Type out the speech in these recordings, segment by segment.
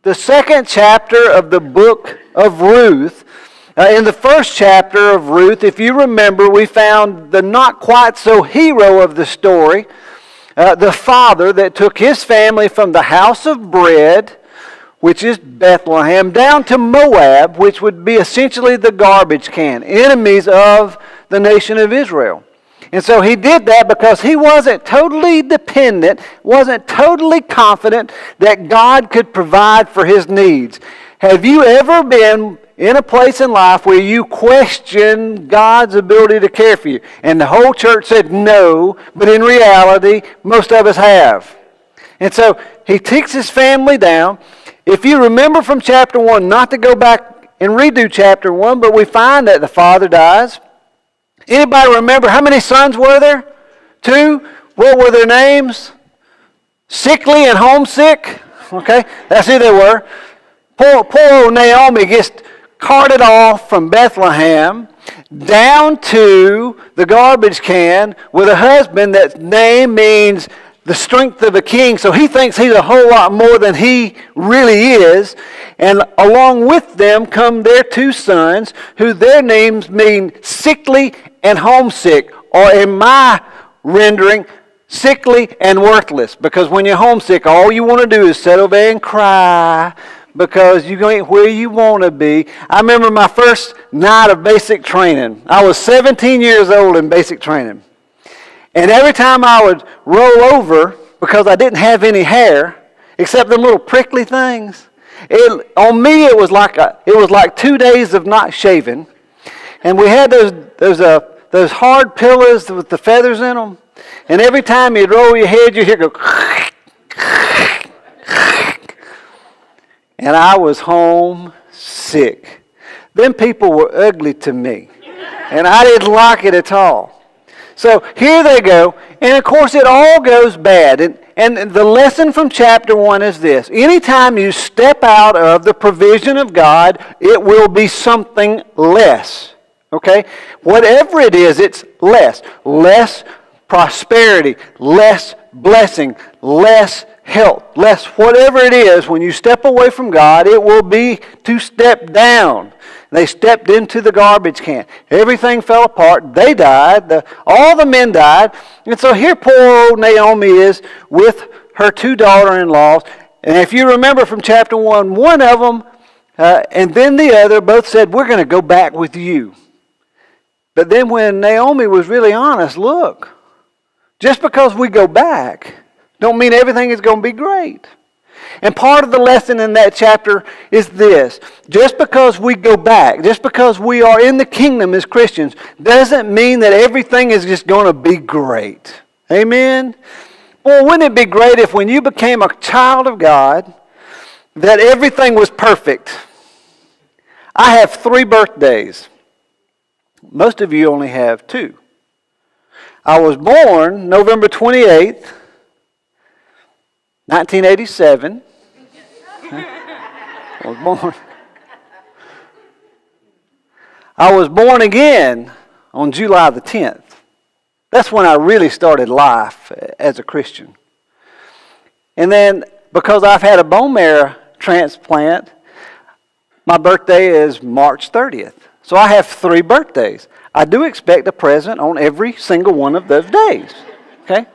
the second chapter of the book of Ruth. In the first chapter of Ruth, if you remember, we found the not quite so hero of the story, the father that took his family from the house of bread, which is Bethlehem, down to Moab, which would be essentially the garbage can, enemies of the nation of Israel. And so he did that because he wasn't totally dependent, wasn't totally confident that God could provide for his needs. Have you ever been in a place in life where you question God's ability to care for you? And the whole church said no, but in reality, most of us have. And so he takes his family down. If you remember from chapter 1, not to go back and redo chapter 1, but we find that the father dies. Anybody remember how many sons were there? 2. What were their names? Sickly and homesick. Okay, that's who they were. Poor old Naomi gets carted off from Bethlehem down to the garbage can with a husband that's name means the strength of a king. So he thinks he's a whole lot more than he really is. And along with them come their 2 sons, who their names mean sickly and homesick, or in my rendering, sickly and worthless. Because when you're homesick, all you want to do is sit over there and cry because you ain't where you want to be. I remember my first night of basic training. I was 17 years old in basic training. And every time I would roll over, because I didn't have any hair, except them little prickly things, on me it was like 2 days of not shaving. And we had those hard pillows with the feathers in them. And every time you'd roll your head, you'd hear go. And I was homesick. Them people were ugly to me. And I didn't like it at all. So here they go, and of course it all goes bad. And the lesson from chapter 1 is this. Anytime you step out of the provision of God, it will be something less. Okay? Whatever it is, it's less. Less prosperity, less blessing, less health, less whatever it is. When you step away from God, it will be to step down. They stepped into the garbage can. Everything fell apart. They died. All the men died. And so here poor old Naomi is with her 2 daughter-in-laws. And if you remember from chapter 1, one of them and then the other both said, we're going to go back with you. But then when Naomi was really honest, look, just because we go back don't mean everything is going to be great. And part of the lesson in that chapter is this. Just because we go back, just because we are in the kingdom as Christians, doesn't mean that everything is just going to be great. Amen? Well, wouldn't it be great if when you became a child of God, that everything was perfect? I have 3 birthdays. Most of you only have 2. I was born November 28th, 1987. I was born again on July the 10th. That's when I really started life as a Christian. And then because I've had a bone marrow transplant, my birthday is March 30th. So I have 3 birthdays. I do expect a present on every single one of those days. Okay?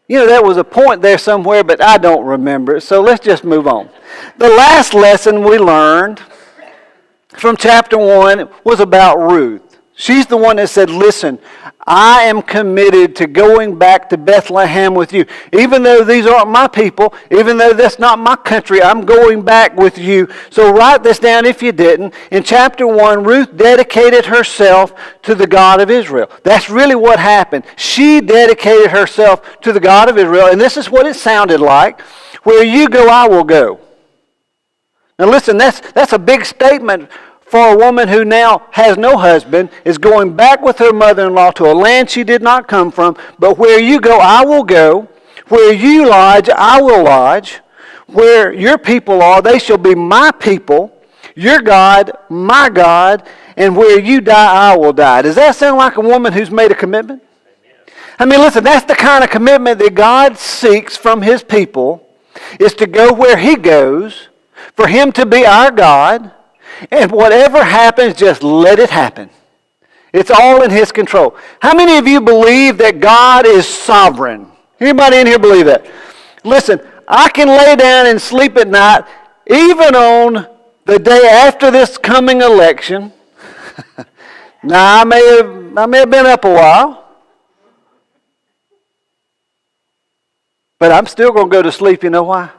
You know, there was a point there somewhere, but I don't remember it, so let's just move on. The last lesson we learned from chapter 1 was about Ruth. She's the one that said, listen, I am committed to going back to Bethlehem with you. Even though these aren't my people, even though that's not my country, I'm going back with you. So write this down if you didn't. In chapter 1, Ruth dedicated herself to the God of Israel. That's really what happened. She dedicated herself to the God of Israel, and this is what it sounded like. Where you go, I will go. Now listen, that's a big statement for a woman who now has no husband, is going back with her mother-in-law to a land she did not come from. But where you go, I will go. Where you lodge, I will lodge. Where your people are, they shall be my people. Your God, my God. And where you die, I will die. Does that sound like a woman who's made a commitment? I mean, listen, that's the kind of commitment that God seeks from his people. is to go where He goes, for Him to be our God, and whatever happens, just let it happen. It's all in His control. How many of you believe that God is sovereign? Anybody in here believe that? Listen, I can lay down and sleep at night, even on the day after this coming election. Now, I may have been up a while, but I'm still going to go to sleep. You know why?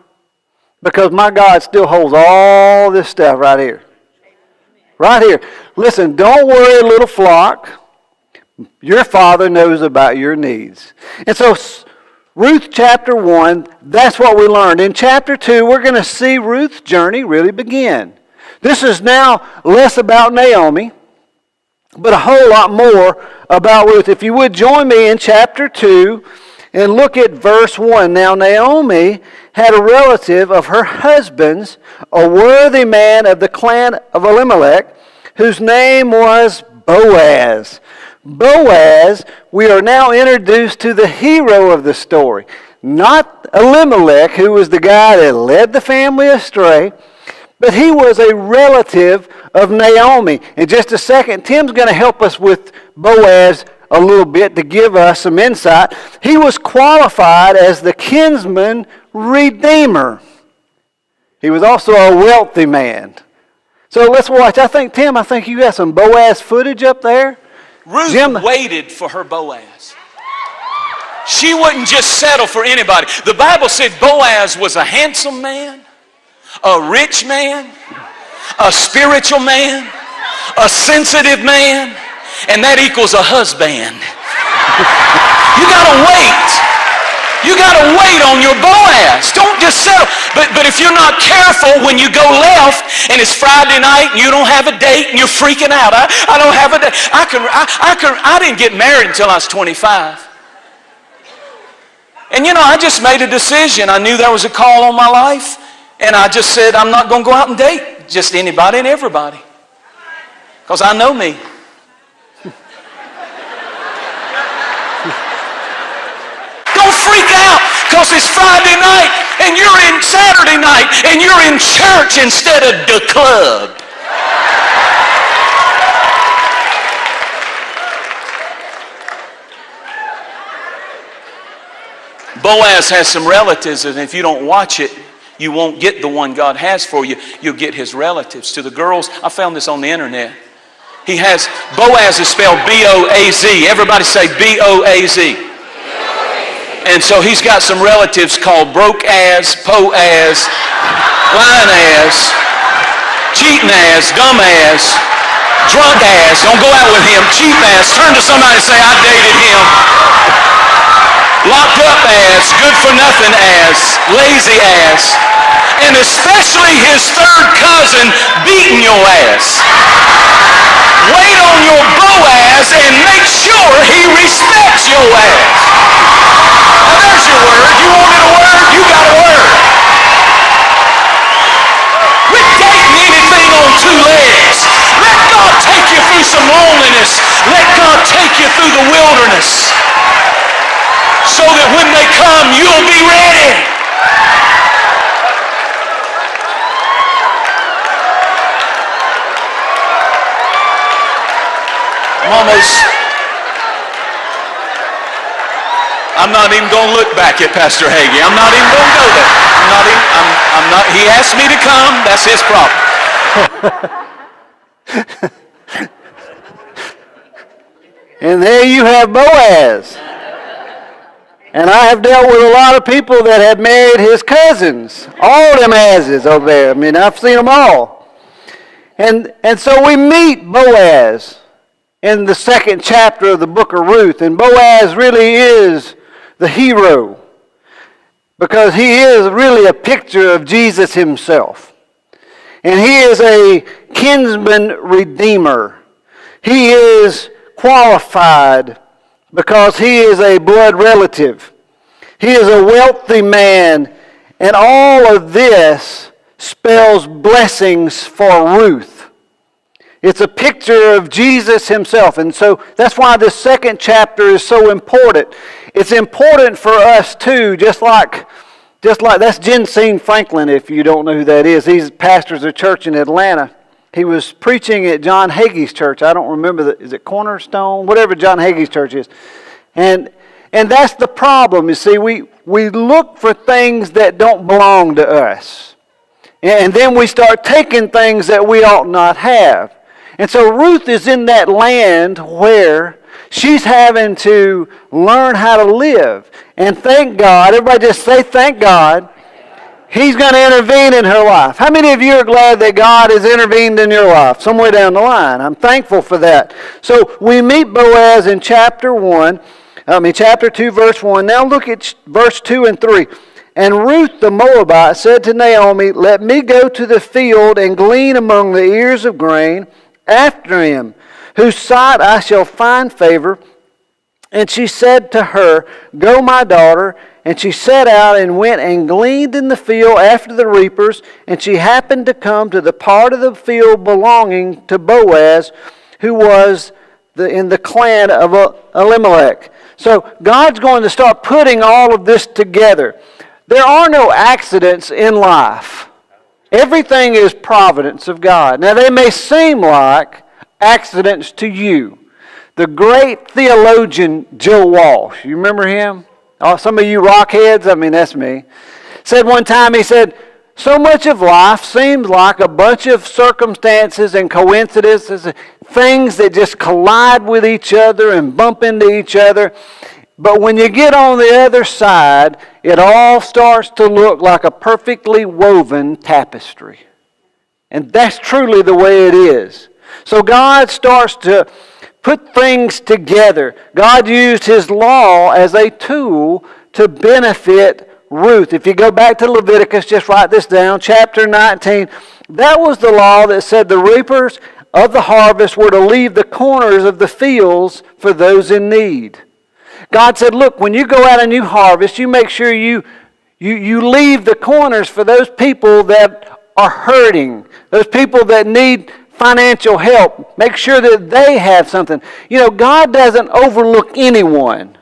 Because my God still holds all this stuff right here. Right here. Listen, don't worry, little flock. Your Father knows about your needs. And so, Ruth chapter 1, that's what we learned. In chapter 2, we're going to see Ruth's journey really begin. This is now less about Naomi, but a whole lot more about Ruth. If you would join me in chapter 2 and look at verse 1. Now Naomi had a relative of her husband's, a worthy man of the clan of Elimelech, whose name was Boaz. Boaz, we are now introduced to the hero of the story. Not Elimelech, who was the guy that led the family astray, but he was a relative of Naomi. In just a second, Tim's going to help us with Boaz a little bit to give us some insight. He was qualified as the kinsman redeemer. He was also a wealthy man. So let's watch. Tim, I think you got some Boaz footage up there. Ruth Jim waited for her Boaz. She wouldn't just settle for anybody. The Bible said Boaz was a handsome man, a rich man, a spiritual man, a sensitive man, and that equals a husband. You gotta wait. You gotta wait on your Boaz. Don't just settle. But if you're not careful, when you go left and it's Friday night and you don't have a date and you're freaking out. I don't have a date. I didn't get married until I was 25. And I just made a decision. I knew there was a call on my life, and I just said, I'm not going to go out and date just anybody and everybody. Because I know me. Don't freak out because it's Friday night and you're in Saturday night and you're in church instead of the club. Boaz has some relatives, and if you don't watch it, you won't get the one God has for you. You'll get his relatives. To the girls, I found this on the internet. Boaz is spelled B-O-A-Z. Everybody say B-O-A-Z. And so he's got some relatives called broke-ass, po-ass, lying-ass, cheating-ass, dumb-ass, drunk-ass. Don't go out with him. Cheap-ass. Turn to somebody and say, I dated him. Locked-up-ass, good-for-nothing-ass, lazy-ass, and especially his third cousin beating your ass. Wait on your Boaz and make sure he respects your ass. Now there's your word. You wanted a word? You got a word. Quit dating anything on two legs. Let God take you through some loneliness. Let God take you through the wilderness so that when they come, you'll be ready. Mamas, I'm not even going to look back at Pastor Hagee. I'm not even going to go there. I'm not. He asked me to come. That's his problem. And there you have Boaz. And I have dealt with a lot of people that have married his cousins. All them asses over there. I mean, I've seen them all. And so we meet Boaz in the second chapter of the book of Ruth. And Boaz really is the hero, because he is really a picture of Jesus himself. And he is a kinsman redeemer. He is qualified because he is a blood relative. He is a wealthy man. And all of this spells blessings for Ruth. It's a picture of Jesus himself. And so that's why this second chapter is so important. It's important for us too, just like Just like, that's Jensine Franklin, if you don't know who that is. He pastors a church in Atlanta. He was preaching at John Hagee's church. I don't remember, is it Cornerstone? Whatever John Hagee's church is. And that's the problem. You see, we look for things that don't belong to us. And then we start taking things that we ought not have. And so Ruth is in that land where she's having to learn how to live. And thank God, everybody just say thank God, He's going to intervene in her life. How many of you are glad that God has intervened in your life somewhere down the line? I'm thankful for that. So we meet Boaz in chapter 2, verse 1. Now look at verse 2 and 3. And Ruth the Moabite said to Naomi, let me go to the field and glean among the ears of grain after him, whose sight I shall find favor. And she said to her, go, my daughter. And she set out and went and gleaned in the field after the reapers. And she happened to come to the part of the field belonging to Boaz, who was in the clan of Elimelech. So God's going to start putting all of this together. There are no accidents in life. Everything is providence of God. Now they may seem like accidents to you. The great theologian Joe Walsh, you remember him? Oh, some of you rockheads, I mean that's me, said one time, he said, so much of life seems like a bunch of circumstances and coincidences, things that just collide with each other and bump into each other. But when you get on the other side, it all starts to look like a perfectly woven tapestry. And that's truly the way it is. So God starts to put things together. God used His law as a tool to benefit Ruth. If you go back to Leviticus, just write this down, chapter 19, that was the law that said the reapers of the harvest were to leave the corners of the fields for those in need. God said, look, when you go out and you harvest, you make sure you leave the corners for those people that are hurting, those people that need financial help. Make sure that they have something. You know, God doesn't overlook anyone.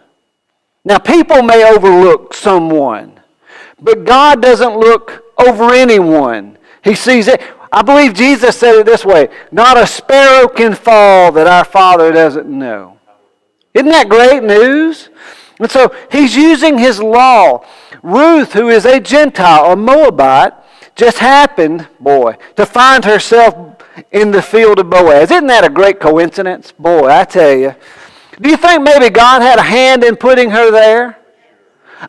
Now, people may overlook someone, but God doesn't look over anyone. He sees it. I believe Jesus said it this way, not a sparrow can fall that our Father doesn't know. Isn't that great news? And so He's using His law. Ruth, who is a Gentile, a Moabite, just happened, to find herself in the field of Boaz. Isn't that a great coincidence? Boy, I tell you. Do you think maybe God had a hand in putting her there?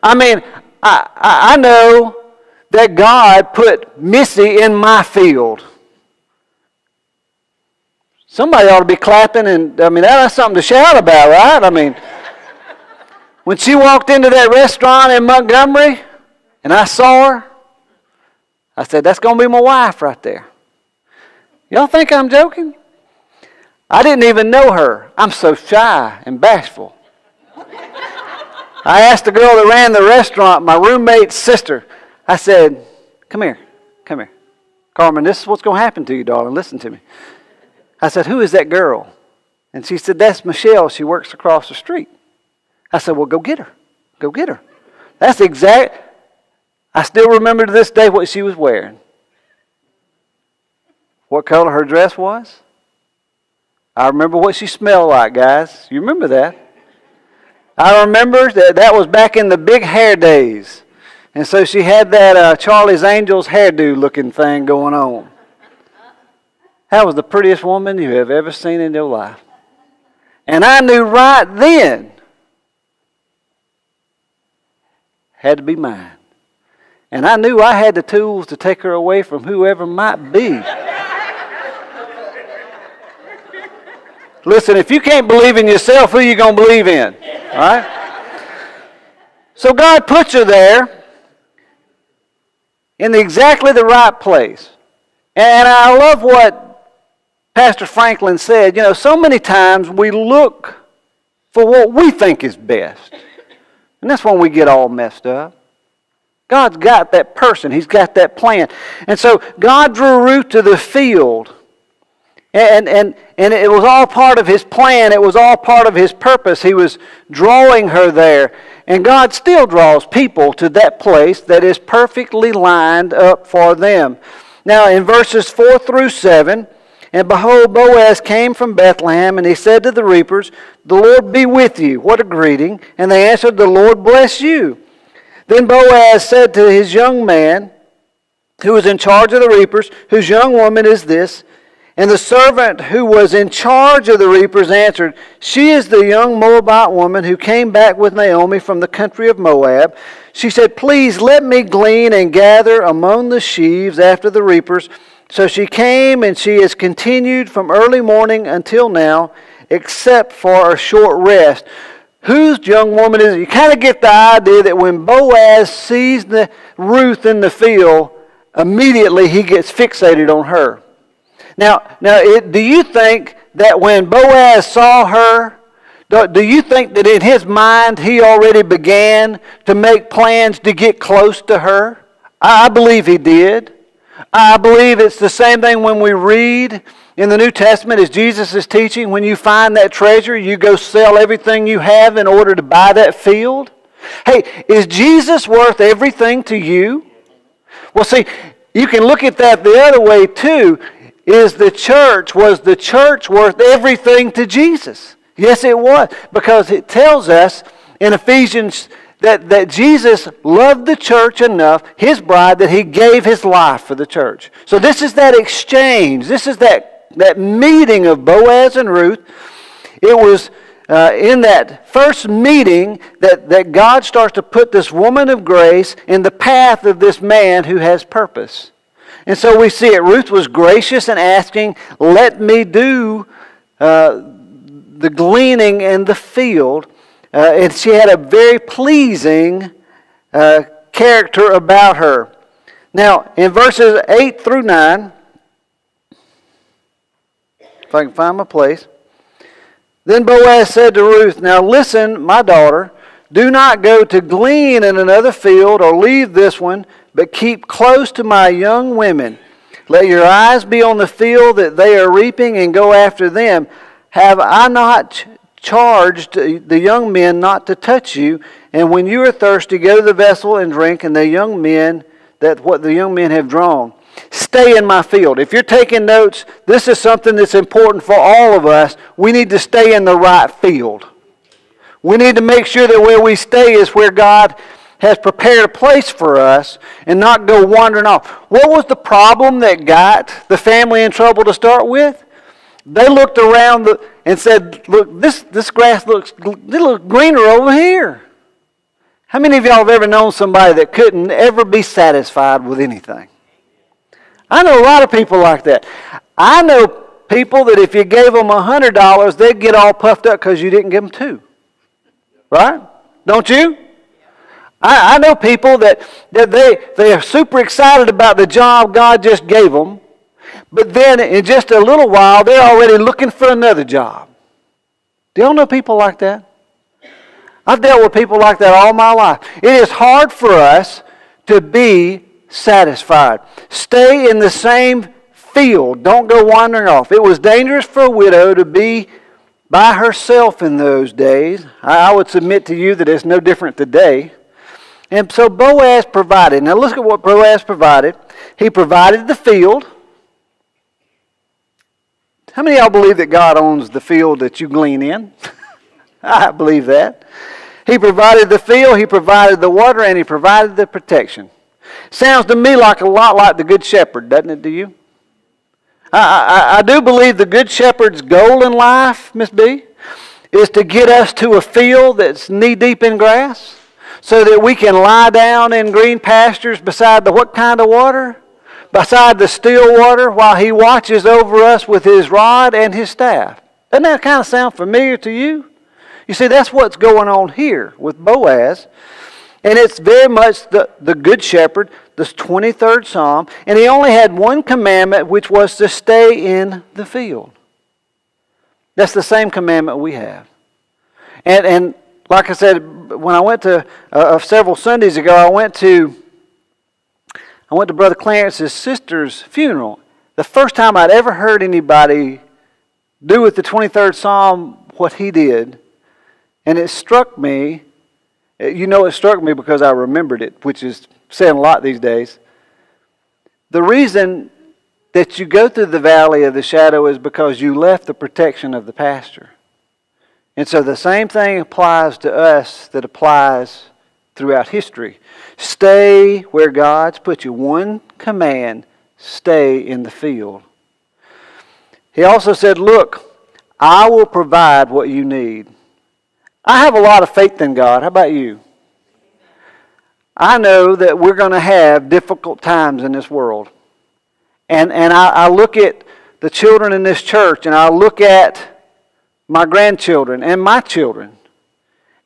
I mean, I know that God put Missy in my field. Somebody ought to be clapping, and I mean, that's something to shout about, right? I mean, when she walked into that restaurant in Montgomery, and I saw her, I said, that's going to be my wife right there. Y'all think I'm joking? I didn't even know her. I'm so shy and bashful. I asked the girl that ran the restaurant, my roommate's sister, I said, come here. Carmen, this is what's going to happen to you, darling. Listen to me. I said, who is that girl? And she said, that's Michelle. She works across the street. I said, well, go get her. Go get her. That's exact. I still remember to this day what she was wearing. What color her dress was. I remember what she smelled like, guys. You remember that? I remember that was back in the big hair days. And so she had that Charlie's Angels hairdo looking thing going on. That was the prettiest woman you have ever seen in your life. And I knew right then, had to be mine. And I knew I had the tools to take her away from whoever might be. Listen, if you can't believe in yourself, who are you going to believe in? All right? So God puts her there in exactly the right place. And I love what Pastor Franklin said. You know, so many times we look for what we think is best. And that's when we get all messed up. God's got that person. He's got that plan. And so God drew Ruth to the field. And it was all part of His plan. It was all part of His purpose. He was drawing her there. And God still draws people to that place that is perfectly lined up for them. Now in verses 4 through 7, and behold, Boaz came from Bethlehem, and he said to the reapers, "The Lord be with you." What a greeting. And they answered, "The Lord bless you." Then Boaz said to his young man, who was in charge of the reapers, "Whose young woman is this?" And the servant who was in charge of the reapers answered, "She is the young Moabite woman who came back with Naomi from the country of Moab. She said, 'Please let me glean and gather among the sheaves after the reapers.' So she came, and she has continued from early morning until now, except for a short rest." Whose young woman is it? You kind of get the idea that when Boaz sees Ruth in the field, immediately he gets fixated on her. Now, do you think that when Boaz saw her, do you think that in his mind he already began to make plans to get close to her? I believe he did. I believe it's the same thing when we read in the New Testament as Jesus is teaching. When you find that treasure, you go sell everything you have in order to buy that field. Hey, is Jesus worth everything to you? Well, see, you can look at that the other way too. Was the church worth everything to Jesus? Yes, it was. Because it tells us in Ephesians that Jesus loved the church enough, his bride, that he gave his life for the church. So this is that exchange. This is that meeting of Boaz and Ruth. It was in that first meeting that God starts to put this woman of grace in the path of this man who has purpose. And so we see it. Ruth was gracious in asking, "Let me do the gleaning in the field." And she had a very pleasing character about her. Now, in verses 8 through 9, if I can find my place. Then Boaz said to Ruth, "Now listen, my daughter, do not go to glean in another field or leave this one, but keep close to my young women. Let your eyes be on the field that they are reaping and go after them. Have I not charged the young men not to touch you? And when you are thirsty, go to the vessel and drink, and what the young men have drawn. Stay in my field." If you're taking notes, this is something that's important for all of us. We need to stay in the right field. We need to make sure that where we stay is where God has prepared a place for us and not go wandering off. What was the problem that got the family in trouble to start with? They looked around and said, "Look, this grass looks greener over here." How many of y'all have ever known somebody that couldn't ever be satisfied with anything? I know a lot of people like that. I know people that if you gave them $100, they'd get all puffed up because you didn't give them $2. Right? Don't you? I know people that they are super excited about the job God just gave them, but then in just a little while, they're already looking for another job. Do y'all know people like that? I've dealt with people like that all my life. It is hard for us to be satisfied. Stay in the same field. Don't go wandering off. It was dangerous for a widow to be by herself in those days. I would submit to you that it's no different today. And so Boaz provided. Now look at what Boaz provided. He provided the field. How many of y'all believe that God owns the field that you glean in? I believe that. He provided the field, he provided the water, and he provided the protection. Sounds to me like a lot like the Good Shepherd, doesn't it to you? I do believe the Good Shepherd's goal in life, Miss B, is to get us to a field that's knee-deep in grass so that we can lie down in green pastures beside the what kind of water? Beside the still water while he watches over us with his rod and his staff. Doesn't that kind of sound familiar to you? You see, that's what's going on here with Boaz. And it's very much the Good Shepherd, the 23rd Psalm. And he only had one commandment, which was to stay in the field. That's the same commandment we have. And like I said, when I went to, several Sundays ago, I went to Brother Clarence's sister's funeral. The first time I'd ever heard anybody do with the 23rd Psalm what he did. And it struck me You know, it struck me because I remembered it, which is saying a lot these days. The reason that you go through the valley of the shadow is because you left the protection of the pasture. And so the same thing applies to us that applies throughout history. Stay where God's put you. One command, stay in the field. He also said, look, I will provide what you need. I have a lot of faith in God. How about you? I know that we're going to have difficult times in this world. And I look at the children in this church, and I look at my grandchildren and my children,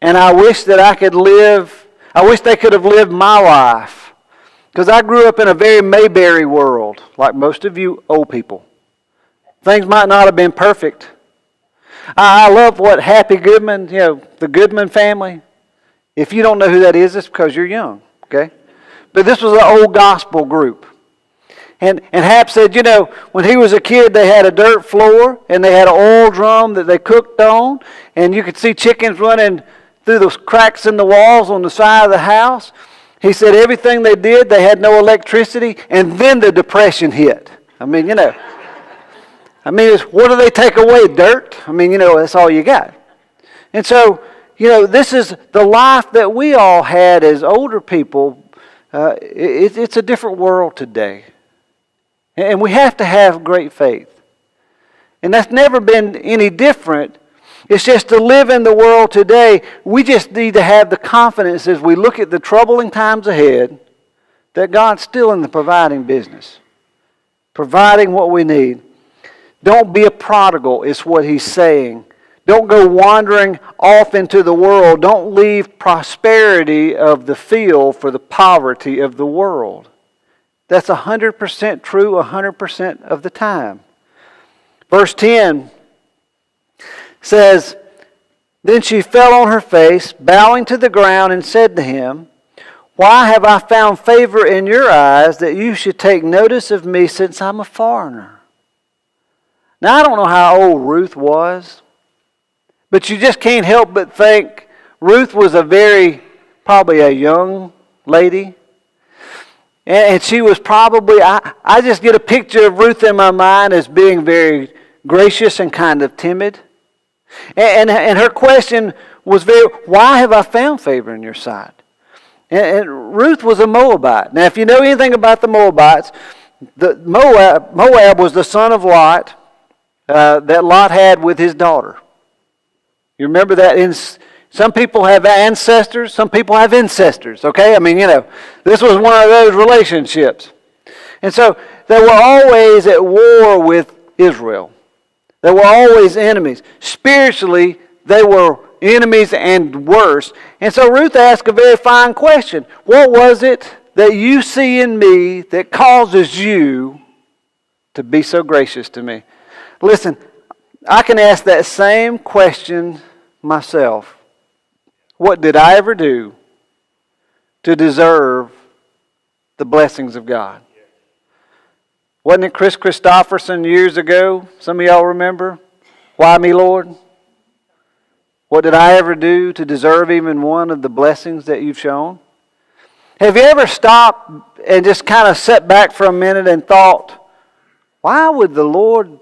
and I wish that I wish they could have lived my life. Because I grew up in a very Mayberry world, like most of you old people. Things might not have been perfect. I love what Happy Goodman, the Goodman family. If you don't know who that is, it's because you're young, okay? But this was an old gospel group. And Hap said, when he was a kid, they had a dirt floor, and they had an oil drum that they cooked on, and you could see chickens running through those cracks in the walls on the side of the house. He said everything they did, they had no electricity, and then the Depression hit. What do they take away? Dirt? That's all you got. And so, this is the life that we all had as older people. It's a different world today. And we have to have great faith. And that's never been any different. It's just to live in the world today, we just need to have the confidence as we look at the troubling times ahead that God's still in the providing business. Providing what we need. Don't be a prodigal is what he's saying. Don't go wandering off into the world. Don't leave prosperity of the field for the poverty of the world. That's 100% true 100% of the time. Verse 10 says, Then she fell on her face, bowing to the ground, and said to him, Why have I found favor in your eyes that you should take notice of me since I'm a foreigner? Now, I don't know how old Ruth was, but you just can't help but think Ruth was probably a young lady. And she was probably, I just get a picture of Ruth in my mind as being very gracious and kind of timid. And her question was why have I found favor in your sight? And Ruth was a Moabite. Now, if you know anything about the Moabites, Moab was the son of Lot that Lot had with his daughter. You remember that? Some people have ancestors, some people have incestors, okay? This was one of those relationships. And so they were always at war with Israel. They were always enemies. Spiritually, they were enemies and worse. And so Ruth asked a very fine question. What was it that you see in me that causes you to be so gracious to me? Listen, I can ask that same question myself. What did I ever do to deserve the blessings of God? Wasn't it Chris Christopherson years ago? Some of y'all remember? Why me, Lord? What did I ever do to deserve even one of the blessings that you've shown? Have you ever stopped and just kind of sat back for a minute and thought, why would the Lord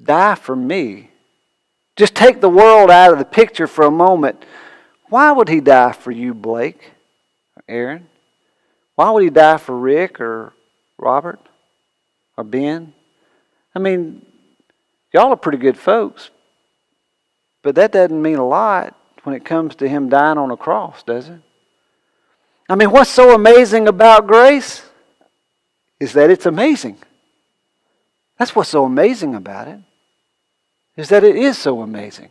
die for me? Just take the world out of the picture for a moment. Why would he die for you, Blake or Aaron? Why would he die for Rick or Robert or Ben? Y'all are pretty good folks. But that doesn't mean a lot when it comes to him dying on a cross, does it? What's so amazing about grace is that it's amazing. That's what's so amazing about it, is that it is so amazing.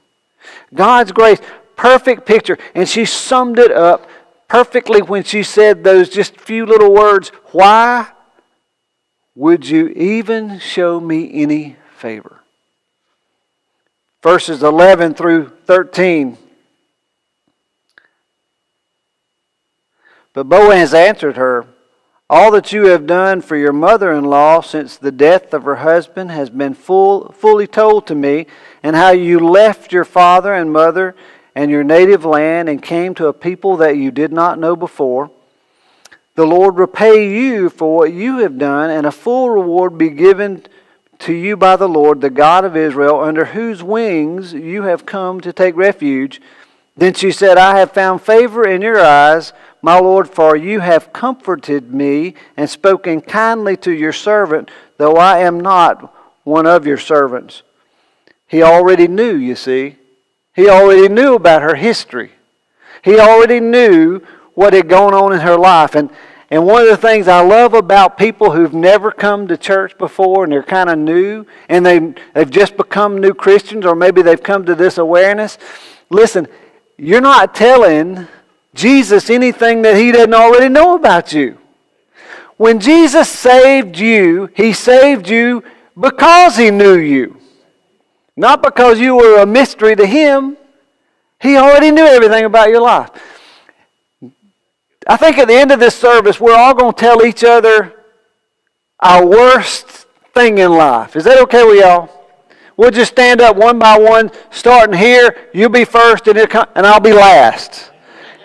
God's grace, perfect picture. And she summed it up perfectly when she said those just few little words, why would you even show me any favor? Verses 11 through 13. But Boaz answered her, All that you have done for your mother-in-law since the death of her husband has been fully told to me, and how you left your father and mother and your native land and came to a people that you did not know before. The Lord repay you for what you have done, and a full reward be given to you by the Lord, the God of Israel, under whose wings you have come to take refuge. Then she said, I have found favor in your eyes, my Lord, for you have comforted me and spoken kindly to your servant, though I am not one of your servants. He already knew, you see. He already knew about her history. He already knew what had gone on in her life. And one of the things I love about people who've never come to church before and they're kind of new and they've just become new Christians, or maybe they've come to this awareness. Listen, you're not telling Jesus anything that He doesn't already know about you. When Jesus saved you, He saved you because He knew you. Not because you were a mystery to Him. He already knew everything about your life. I think at the end of this service, we're all going to tell each other our worst thing in life. Is that okay with y'all? We'll just stand up one by one, starting here. You'll be first, and I'll be last.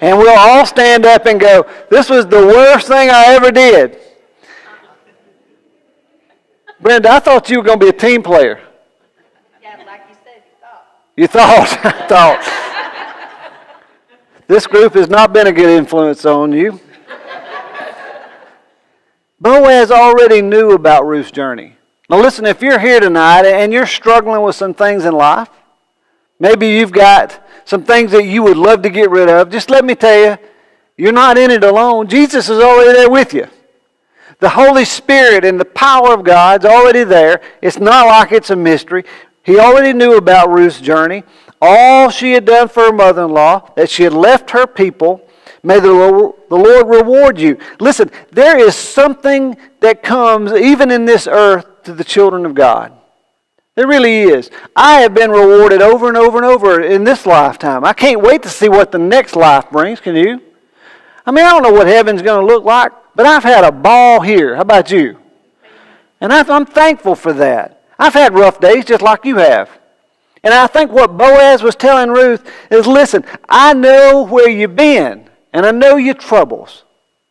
And we'll all stand up and go, this was the worst thing I ever did. Brenda, I thought you were going to be a team player. Yeah, like you said, You thought? I thought. This group has not been a good influence on you. Boaz already knew about Ruth's journey. Now listen, if you're here tonight and you're struggling with some things in life, maybe you've got some things that you would love to get rid of, just let me tell you, you're not in it alone. Jesus is already there with you. The Holy Spirit and the power of God's already there. It's not like it's a mystery. He already knew about Ruth's journey. All she had done for her mother-in-law, that she had left her people. May the Lord reward you. Listen, there is something that comes even in this earth to the children of God. There really is. I have been rewarded over and over and over in this lifetime. I can't wait to see what the next life brings. Can you? I mean, I don't know what heaven's going to look like, but I've had a ball here. How about you? And I'm thankful for that. I've had rough days just like you have. And I think what Boaz was telling Ruth is, listen, I know where you've been, and I know your troubles,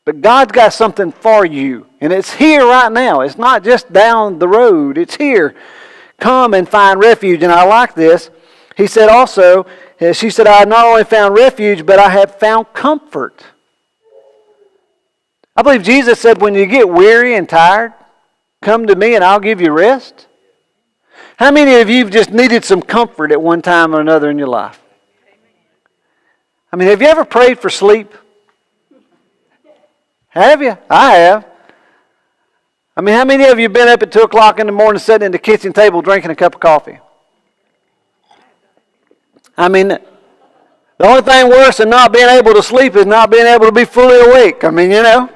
but God's got something for you, and it's here right now. It's not just down the road. It's here. Come and find refuge. And I like this. He said also, she said, I have not only found refuge, but I have found comfort. I believe Jesus said, when you get weary and tired, come to me and I'll give you rest. How many of you have just needed some comfort at one time or another in your life? I mean, have you ever prayed for sleep? Have you? I have. I mean, how many of you have been up at 2 o'clock in the morning sitting at the kitchen table drinking a cup of coffee? I mean, the only thing worse than not being able to sleep is not being able to be fully awake. I mean, you know.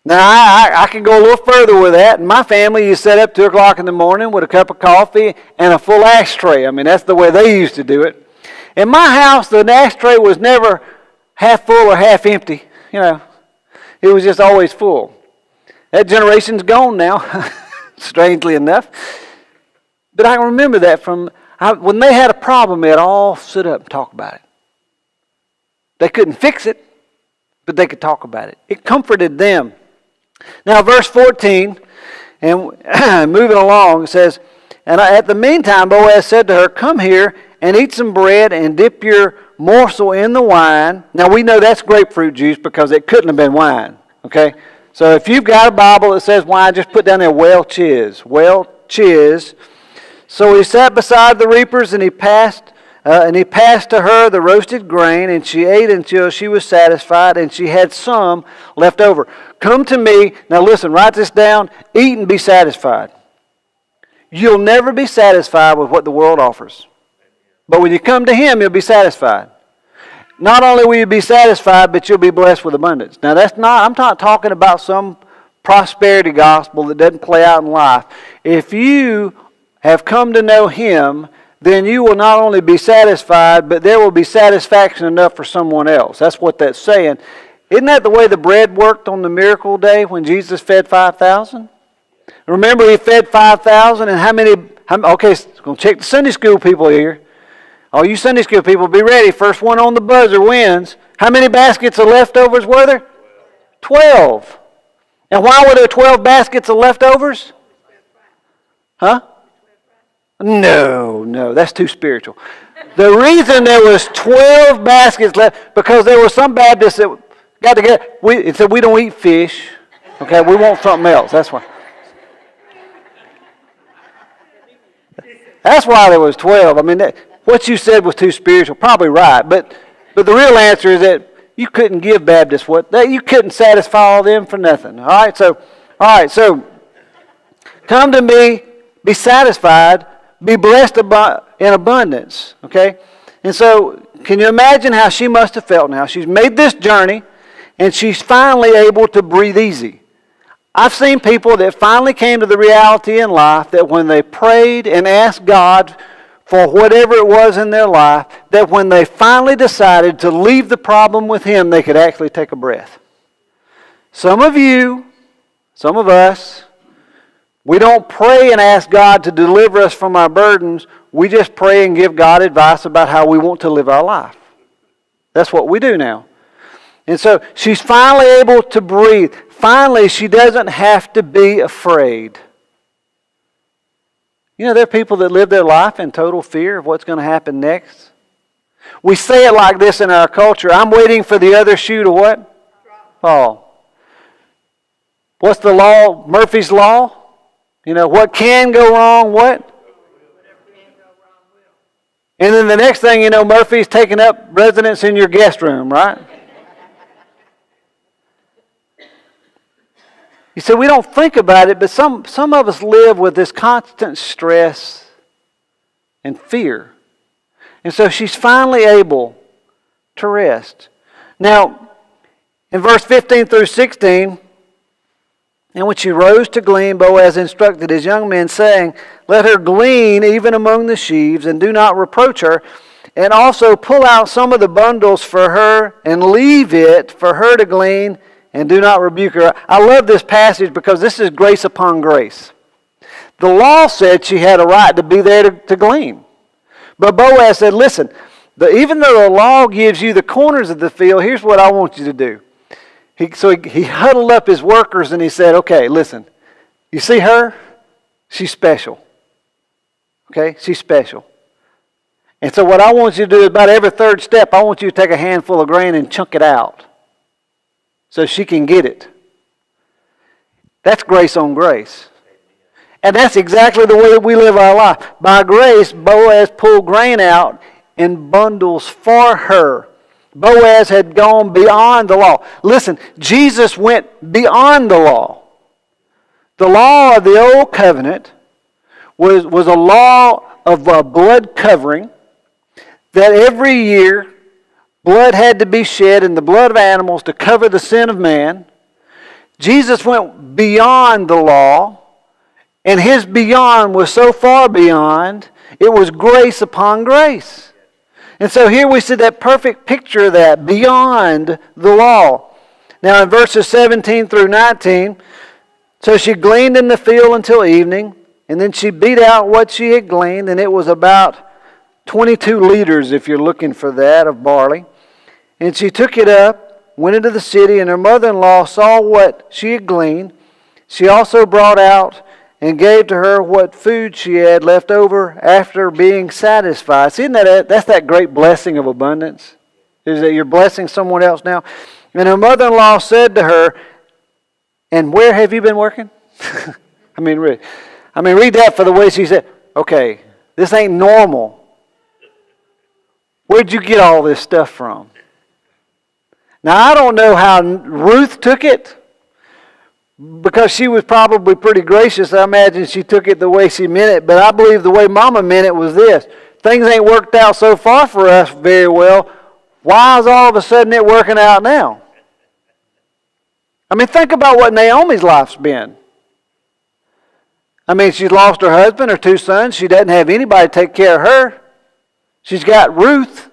Now, I can go a little further with that. In my family, you sit up 2 o'clock in the morning with a cup of coffee and a full ashtray. I mean, that's the way they used to do it. In my house, the ashtray was never half full or half empty. You know, it was just always full. That generation's gone now, strangely enough. But I remember that from when they had a problem, they'd all sit up and talk about it. They couldn't fix it, but they could talk about it. It comforted them. Now, verse 14, and moving along, it says, and at the meantime, Boaz said to her, come here and eat some bread and dip your morsel in the wine. Now, we know that's grapefruit juice because it couldn't have been wine, okay? So if you've got a Bible that says wine, just put down there, well chiz. So he sat beside the reapers, and he passed to her the roasted grain, and she ate until she was satisfied, and she had some left over. Come to me. Now listen, write this down. Eat and be satisfied. You'll never be satisfied with what the world offers. But when you come to Him, you'll be satisfied. Not only will you be satisfied, but you'll be blessed with abundance. Now I'm not talking about some prosperity gospel that doesn't play out in life. If you have come to know Him, then you will not only be satisfied, but there will be satisfaction enough for someone else. That's what that's saying. Isn't that the way the bread worked on the miracle day when Jesus fed 5,000? Remember, He fed 5,000, and how many? Okay, going to check the Sunday school people here. All you Sunday school people, be ready. First one on the buzzer wins. How many baskets of leftovers were there? 12. And why were there 12 baskets of leftovers? Huh? No, that's too spiritual. The reason there was 12 baskets left, because there were some Baptists that got together. It said we don't eat fish. Okay, we want something else. That's why. That's why there was 12. I mean, what you said was too spiritual. Probably right, but the real answer is that you couldn't give Baptists you couldn't satisfy all them for nothing. All right, so come to me, be satisfied, be blessed in abundance. Okay, and so can you imagine how she must have felt now? She's made this journey, and she's finally able to breathe easy. I've seen people that finally came to the reality in life that when they prayed and asked God for whatever it was in their life, that when they finally decided to leave the problem with Him, they could actually take a breath. Some of you, some of us, we don't pray and ask God to deliver us from our burdens. We just pray and give God advice about how we want to live our life. That's what we do now. And so she's finally able to breathe. Finally, she doesn't have to be afraid. You know, there are people that live their life in total fear of what's going to happen next. We say it like this in our culture. I'm waiting for the other shoe to what? Fall. What's the law? Murphy's Law? You know, what can go wrong, what? And then the next thing you know, Murphy's taking up residence in your guest room, right? You see, we don't think about it, but some of us live with this constant stress and fear. And so she's finally able to rest. Now, in verse 15 through 16, and when she rose to glean, Boaz instructed his young men, saying, let her glean even among the sheaves, and do not reproach her. And also pull out some of the bundles for her, and leave it for her to glean, and do not rebuke her. I love this passage because this is grace upon grace. The law said she had a right to be there to glean. But Boaz said, listen, even though the law gives you the corners of the field, here's what I want you to do. So he huddled up his workers and he said, okay, listen, you see her? She's special. Okay, she's special. And so what I want you to do is about every third step, I want you to take a handful of grain and chunk it out so she can get it. That's grace on grace. And that's exactly the way that we live our life. By grace, Boaz pulled grain out in bundles for her. Boaz had gone beyond the law. Listen, Jesus went beyond the law. The law of the old covenant was a law of blood covering, that every year blood had to be shed in the blood of animals to cover the sin of man. Jesus went beyond the law, and his beyond was so far beyond, it was grace upon grace. And so here we see that perfect picture of that, beyond the law. Now in verses 17 through 19, so she gleaned in the field until evening, and then she beat out what she had gleaned, and it was about 22 liters, if you're looking for that, of barley. And she took it up, went into the city, and her mother-in-law saw what she had gleaned. She also brought out and gave to her what food she had left over after being satisfied. See, that's that great blessing of abundance? Is that you're blessing someone else now? And her mother-in-law said to her, and where have you been working? read that for the way she said, okay, this ain't normal. Where'd you get all this stuff from? Now, I don't know how Ruth took it, because she was probably pretty gracious. I imagine she took it the way she meant it, but I believe the way Mama meant it was this. Things ain't worked out so far for us very well. Why is all of a sudden it working out now? Think about what Naomi's life's been. She's lost her husband, her 2 sons. She doesn't have anybody to take care of her. She's got Ruth.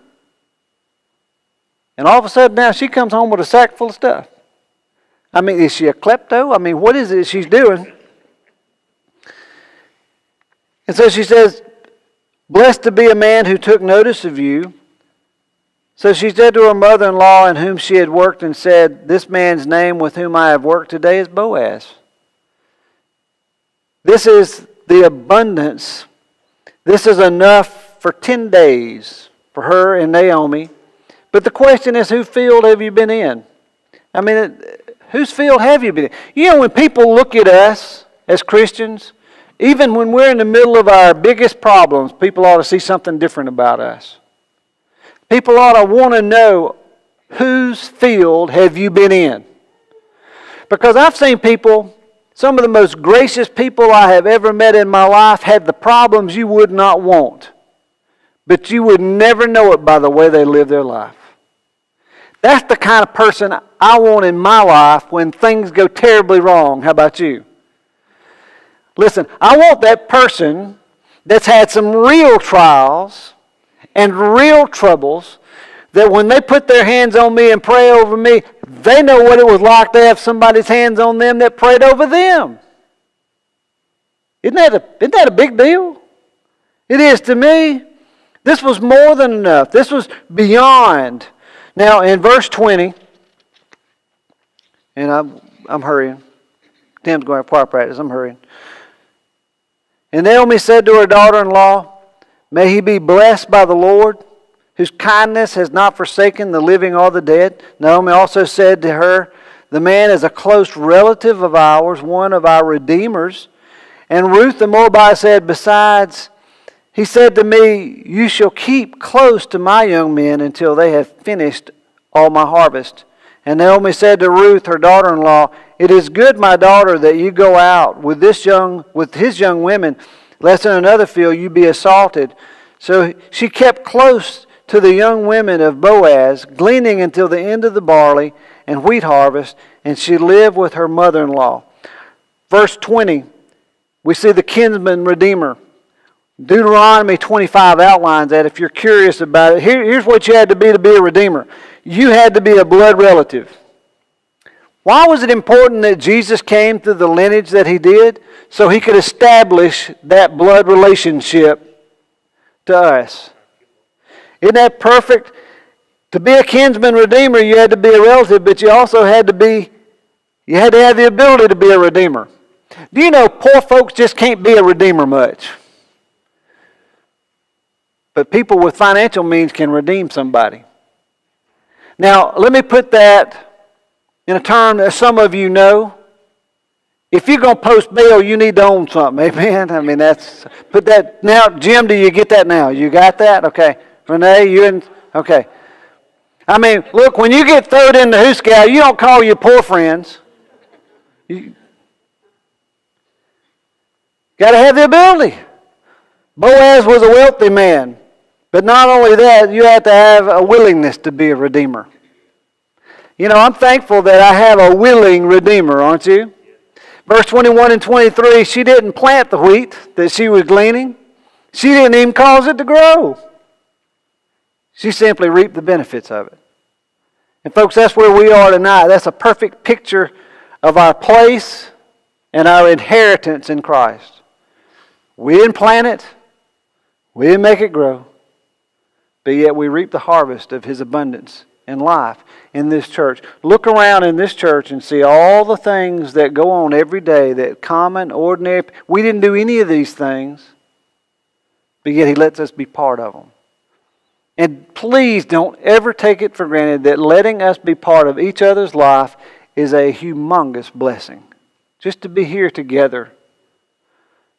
And all of a sudden now she comes home with a sack full of stuff. Is she a klepto? What is it she's doing? And so she says, Blessed to be a man who took notice of you. So she said to her mother-in-law, in whom she had worked, and said, this man's name with whom I have worked today is Boaz. This is the abundance. This is enough for 10 days for her and Naomi. But the question is, whose field have you been in? I mean, whose field have you been in? You know, when people look at us as Christians, even when we're in the middle of our biggest problems, people ought to see something different about us. People ought to want to know, whose field have you been in? Because I've seen people, some of the most gracious people I have ever met in my life had the problems you would not want. But you would never know it by the way they live their life. That's the kind of person I want in my life when things go terribly wrong. How about you? Listen, I want that person that's had some real trials and real troubles, that when they put their hands on me and pray over me, they know what it was like to have somebody's hands on them that prayed over them. Isn't that a big deal? It is to me. This was more than enough. This was beyond. Now, in verse 20, and I'm hurrying. Tim's going to choir practice. I'm hurrying. And Naomi said to her daughter-in-law, may he be blessed by the Lord, whose kindness has not forsaken the living or the dead. Naomi also said to her, the man is a close relative of ours, one of our redeemers. And Ruth the Moabite said, besides, he said to me, you shall keep close to my young men until they have finished all my harvest. And Naomi said to Ruth, her daughter-in-law, it is good, my daughter, that you go out with his young women, lest in another field you be assaulted. So she kept close to the young women of Boaz, gleaning until the end of the barley and wheat harvest, and she lived with her mother-in-law. Verse 20, we see the kinsman redeemer. Deuteronomy 25 outlines that if you're curious about it. Here's what you had to be a redeemer. You had to be a blood relative. Why was it important that Jesus came through the lineage that he did? So he could establish that blood relationship to us. Isn't that perfect? To be a kinsman redeemer, you had to be a relative, but you also had to have the ability to be a redeemer. Do you know poor folks just can't be a redeemer much? But people with financial means can redeem somebody. Now, let me put that in a term that some of you know. If you're going to post bail, you need to own something. Amen? I mean, put that. Now, Jim, do you get that now? You got that? Okay. Renee, you in? Okay. I mean, look, when you get thrown in the hooscow, you don't call your poor friends. You got to have the ability. Boaz was a wealthy man. But not only that, you have to have a willingness to be a redeemer. You know, I'm thankful that I have a willing redeemer, aren't you? Verse 21 and 23, she didn't plant the wheat that she was gleaning. She didn't even cause it to grow. She simply reaped the benefits of it. And folks, that's where we are tonight. That's a perfect picture of our place and our inheritance in Christ. We didn't plant it. We didn't make it grow. But yet we reap the harvest of his abundance in life in this church. Look around in this church and see all the things that go on every day, that common, ordinary. We didn't do any of these things, but yet he lets us be part of them. And please don't ever take it for granted that letting us be part of each other's life is a humongous blessing. Just to be here together.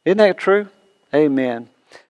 Isn't that true? Amen.